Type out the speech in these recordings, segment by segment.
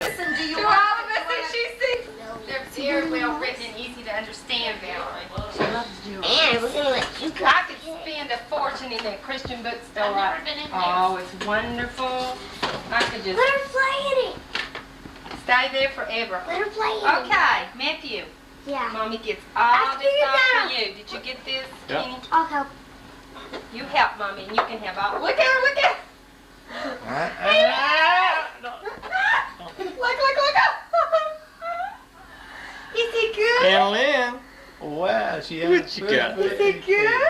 Listen, do you To all want of us that she sees, they're very well written and easy to understand, Valerie. And we're gonna let you go. I could spend a fortune in that Christian bookstore. I've never been in there. Oh, it's wonderful. I could just Let her play in it. stay there forever. Let her play in it. Okay, Matthew. Yeah. Mommy gets all After this you're off done. for you. Did you get this, Yep. Kenny? I'll help. You help Mommy and you can have all. Look at her, look at her. Look. Is he good? And Lynn. Wow, she What has you got? Is he good?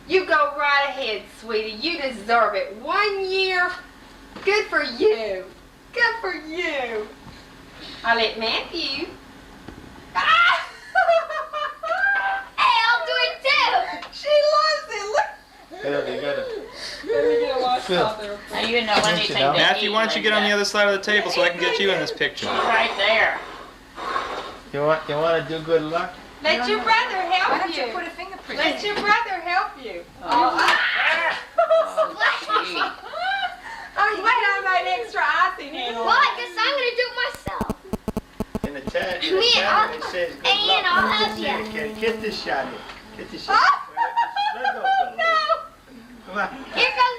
You go right ahead, sweetie. You deserve it. 1 year. Good for you. Good for you. I'll let Matthew. Ah! Hey, I'll do it too. She loves it. Look. Hell, they got Let me get a washcloth there. Now you know anything to Matthew, eat why don't you like get on the that. other side of the table so I can get you in this picture? Right there. You want to do good luck? Let your brother Why help don't you you. put a fingerprint? Let your brother help you. Oh, Splash. gee. I'm glad I made extra icing here. Well, I guess I'm gonna do it myself. In the chat, Me, I'll- it says good and luck. I'll help Just ya. say, Get this shot in. Get this shot. Oh, Let go, no. Come on. Here goes